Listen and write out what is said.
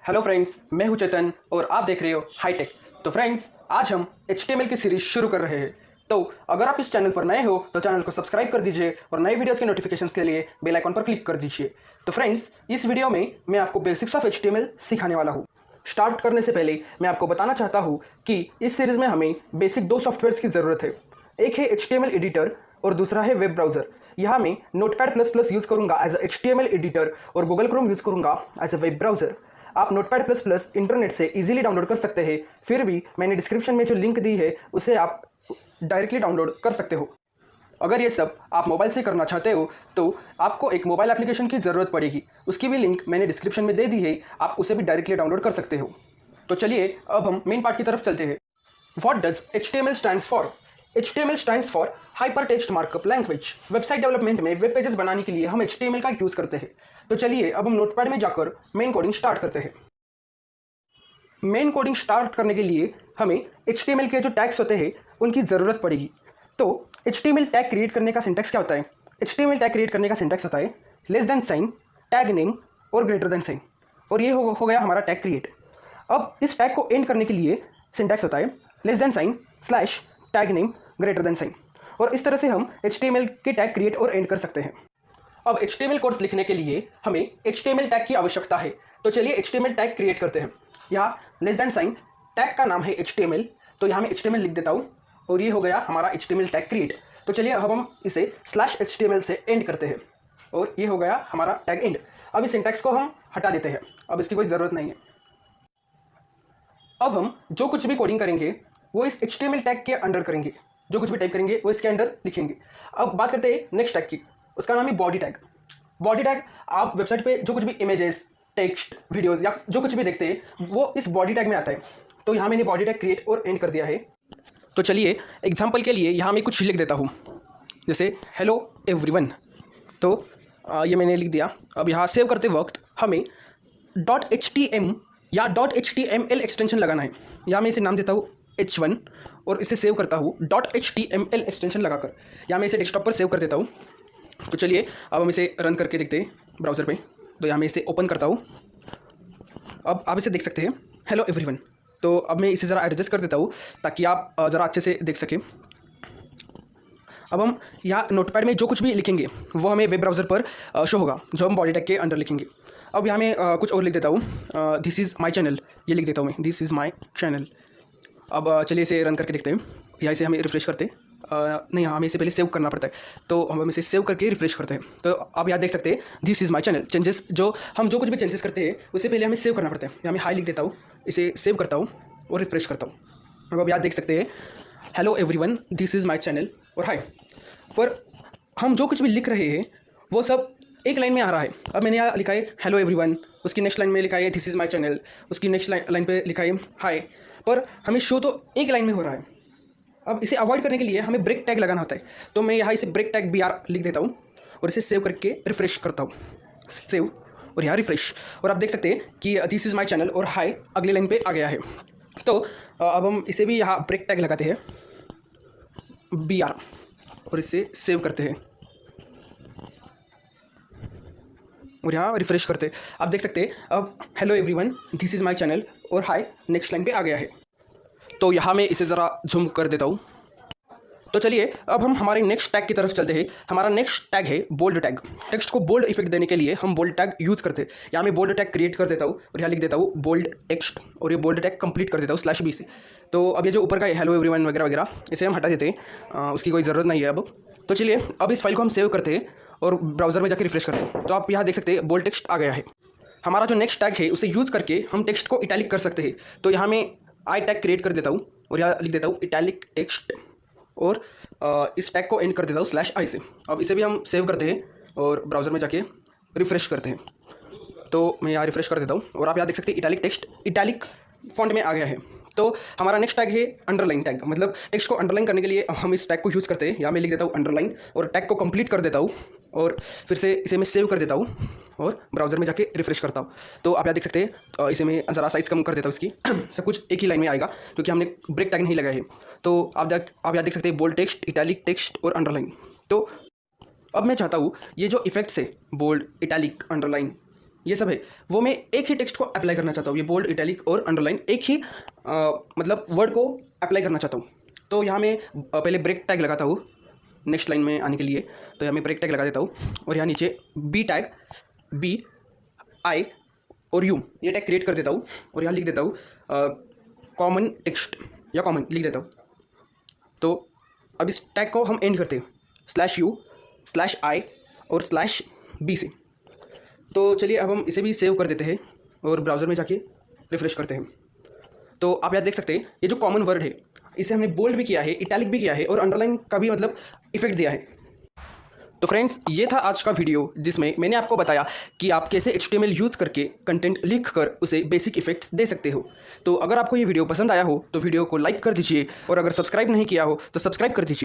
Hello friends, मैं हूं चेतन और आप देख रहे हो हाईटेक। तो फ्रेंड्स, आज हम HTML की सीरीज शुरू कर रहे हैं। तो अगर आप इस चैनल पर नए हो तो चैनल को सब्सक्राइब कर दीजिए और नए वीडियोस के नोटिफिकेशंस के लिए बेल आइकन पर क्लिक कर दीजिए। तो फ्रेंड्स, इस वीडियो में मैं आपको बेसिक्स ऑफ HTML सिखाने वाला हूँ। स्टार्ट करने से पहले मैं आपको बताना चाहता हूँ कि इस सीरीज़ में हमें बेसिक दो सॉफ्टवेयर्स की ज़रूरत है। एक है HTML एडिटर और दूसरा है वेब ब्राउज़र। यहाँ मैं Notepad++ यूज़ करूँगा एज अ HTML एडिटर और गूगल क्रोम यूज़ करूँगा एज अ वेब ब्राउज़र। आप Notepad++ इंटरनेट से इजीली डाउनलोड कर सकते हैं। फिर भी मैंने डिस्क्रिप्शन में जो लिंक दी है उसे आप डायरेक्टली डाउनलोड कर सकते हो। अगर ये सब आप मोबाइल से करना चाहते हो तो आपको एक मोबाइल एप्लीकेशन की ज़रूरत पड़ेगी। उसकी भी लिंक मैंने डिस्क्रिप्शन में दे दी है, आप उसे भी डायरेक्टली डाउनलोड कर सकते हो। तो चलिए अब हम मेन पार्ट की तरफ चलते हैं। What does HTML stands for? HTML stands for Hypertext Markup Language। Website development में वेब पेजेस बनाने के लिए हम HTML का यूज़ करते हैं। तो चलिए अब हम नोटपैड में जाकर मेन कोडिंग स्टार्ट करते हैं। मेन कोडिंग स्टार्ट करने के लिए हमें HTML के जो टैग्स होते हैं उनकी ज़रूरत पड़ेगी। तो HTML टैग क्रिएट करने का सिंटैक्स क्या होता है? HTML टैग क्रिएट करने का सिंटैक्स होता है less than sign, tag name और ग्रेटर देन साइन। और ये हो गया हमारा टैग क्रिएट। अब इस टैग को एंड करने के लिए सिंटैक्स होता है less than sign slash tag name greater than sign. और इस तरह से हम HTML के टैग क्रिएट और एंड कर सकते हैं। अब HTML कोड्स लिखने के लिए हमें HTML टैग की आवश्यकता है। तो चलिए HTML टैग क्रिएट करते हैं। यहाँ लेस देन साइन टैग का नाम है HTML, तो यहाँ मैं HTML लिख देता हूँ और ये हो गया हमारा HTML टैग क्रिएट। तो चलिए अब हम इसे /HTML से एंड करते हैं और ये हो गया हमारा टैग एंड। अब इस सिंटैक्स को हम हटा देते हैं, अब इसकी कोई ज़रूरत नहीं है। अब हम जो कुछ भी कोडिंग करेंगे वो इस HTML टैग के अंडर करेंगे। जो कुछ भी टाइप करेंगे वो इसके अंडर लिखेंगे। अब बात करते हैं नेक्स्ट टैग की, उसका नाम है बॉडी टैग। बॉडी टैग आप वेबसाइट पे जो कुछ भी इमेजेस, टेक्स्ट, वीडियोस या जो कुछ भी देखते हैं वो इस बॉडी टैग में आता है। तो यहाँ मैंने बॉडी टैग क्रिएट और एंड कर दिया है। तो चलिए एग्जाम्पल के लिए यहाँ मैं कुछ लिख देता हूँ, जैसे हेलो एवरीवन। तो ये मैंने लिख दिया। अब यहाँ सेव करते वक्त हमें .htm या .html एक्सटेंशन लगाना है। यहाँ मैं इसे नाम देता हूँ h1 और इसे सेव करता हूँ .html एक्सटेंशन लगाकर। यहाँ मैं इसे डेस्कटॉप पर सेव कर देता हूँ। तो चलिए अब हम इसे रन करके देखते हैं ब्राउज़र पे। तो यहाँ मैं इसे ओपन करता हूँ। अब आप इसे देख सकते हैं हेलो एवरीवन। तो अब मैं इसे ज़रा एडजस्ट कर देता हूँ ताकि आप ज़रा अच्छे से देख सकें। अब हम यहाँ नोटपैड में जो कुछ भी लिखेंगे वो हमें वेब ब्राउज़र पर शो होगा, जो हम बॉडी टैग के अंडर लिखेंगे। अब यहाँ मैं कुछ और लिख देता हूँ, दिस इज़ माई चैनल। ये लिख देता हूँ मैं, दिस इज़ माई चैनल। अब चलिए इसे रन करके देखते हैं। यहाँ इसे हमें रिफ्रेश करते हैं। नहीं, हमें इसे पहले सेव करना पड़ता है, तो हम इसे सेव करके रिफ्रेश करते हैं। तो अब यहाँ देख सकते हैं this is my channel. Changes जो कुछ भी चेंजेस करते हैं उससे पहले हमें सेव करना पड़ता है। यहाँ मैं हाई लिख देता हूँ, इसे सेव करता हूँ और रिफ्रेश करता हूँ। अब यहाँ देख सकते हैं hello everyone, this is my channel और हाई। पर हम जो कुछ भी लिख रहे हैं वो सब एक लाइन में आ रहा है। अब मैंने यहाँ लिखा है हेलो एवरीवन, उसकी नेक्स्ट लाइन में लिखा है दिस इज़ माई चैनल, उसकी नेक्स्ट लाइन पे लिखा है हाय। पर हमें शो तो एक लाइन में हो रहा है। अब इसे अवॉइड करने के लिए हमें ब्रेक टैग लगाना होता है। तो मैं यहाँ इसे ब्रेक टैग BR लिख देता हूँ और इसे सेव करके रिफ्रेश करता हूँ। सेव और यहाँ रिफ्रेश, और आप देख सकते हैं कि दिस इज़ माई चैनल और हाय अगली लाइन पे आ गया है। तो अब हम इसे भी यहाँ ब्रेक टैग लगाते हैं BR और इसे सेव करते हैं और यहाँ रिफ्रेश करते हैं। आप देख सकते हैं अब hello everyone, this is my channel और हाय नेक्स्ट लाइन पे आ गया है। तो यहाँ मैं इसे ज़रा जूम कर देता हूँ। तो चलिए अब हम हमारे नेक्स्ट टैग की तरफ चलते हैं। हमारा नेक्स्ट टैग है बोल्ड टैग। टेक्स्ट को बोल्ड इफेक्ट देने के लिए हम बोल्ड टैग यूज़ करते हैं। यहाँ मैं बोल्ड टैग क्रिएट कर देता हूँ और यहाँ लिख देता हूँ बोल्ड टेक्स्ट और ये बोल्ड टैग कंप्लीट कर देता हूँ /B से। तो अब ये जो ऊपर का है हेलो एवरीवन वगैरह वगैरह, इसे हम हटा देते हैं, उसकी कोई ज़रूरत नहीं है अब। तो चलिए अब इस फाइल को हम सेव करते हैं और ब्राउज़र में जाकर रिफ्रेश करते हैं। तो आप यहाँ देख सकते हैं बोल्ड टेक्स्ट आ गया है। हमारा जो नेक्स्ट टैग है उसे यूज़ करके हम टेक्स्ट को इटैलिक कर सकते हैं। तो यहाँ मैं आई टैग क्रिएट कर देता हूँ और यहाँ लिख देता हूँ इटैलिक टेक्स्ट और इस टैग को एंड कर देता हूँ /I से। अब इसे भी हम सेव करते हैं और ब्राउज़र में जाके रिफ्रेश करते हैं। तो मैं यहाँ रिफ्रेश कर देता हूँ और आप यहाँ देख सकते हैं इटैलिक टेक्स्ट इटैलिक फॉन्ट में आ गया है। तो हमारा नेक्स्ट टैग है अंडरलाइन टैग। मतलब टेक्स्ट को अंडरलाइन करने के लिए हम इस टैग को यूज़ करते हैं। यहाँ मैं लिख देता हूँ अंडरलाइन और टैग को कंप्लीट कर देता हूँ और फिर से इसे मैं सेव कर देता हूँ और ब्राउज़र में जाके रिफ्रेश करता हूँ। तो आप यहाँ देख सकते हैं इसे मैं ज़रा साइज़ कम कर देता हूँ इसकी सब कुछ एक ही लाइन में आएगा क्योंकि हमने ब्रेक टैग नहीं लगाया है। तो आप यहाँ देख सकते हैं बोल्ड टेक्स्ट, इटैलिक टेक्स्ट और अंडरलाइन। तो अब मैं चाहता हूँ ये जो इफेक्ट्स है बोल्ड, इटैलिक, अंडरलाइन, ये सब है, वो मैं एक ही टेक्स्ट को अप्लाई करना चाहता हूँ। ये बोल्ड, इटैलिक और अंडरलाइन एक ही मतलब वर्ड को अप्लाई करना चाहता हूँ। तो यहाँ मैं पहले ब्रेक टैग लगाता हूँ नेक्स्ट लाइन में आने के लिए। तो यहाँ मैं ब्रेक टैग लगा देता हूँ और यहाँ नीचे बी टैग, बी, आई और यू ये टैग क्रिएट कर देता हूँ और यहाँ लिख देता हूँ कॉमन टेक्स्ट या कॉमन लिख देता हूँ। तो अब इस टैग को हम एंड करते हैं /u/i और /b से। तो चलिए अब हम इसे भी सेव कर देते हैं और ब्राउज़र में जाके रिफ्रेश करते हैं। तो आप यहाँ देख सकते हैं ये जो कॉमन वर्ड है इसे हमने बोल्ड भी किया है, इटैलिक भी किया है और अंडरलाइन का भी मतलब इफेक्ट दिया है। तो फ्रेंड्स, ये था आज का वीडियो जिसमें मैंने आपको बताया कि आप कैसे HTML यूज़ करके कंटेंट लिख कर उसे बेसिक इफेक्ट्स दे सकते हो। तो अगर आपको ये वीडियो पसंद आया हो तो वीडियो को लाइक कर दीजिए और अगर सब्सक्राइब नहीं किया हो तो सब्सक्राइब कर दीजिए।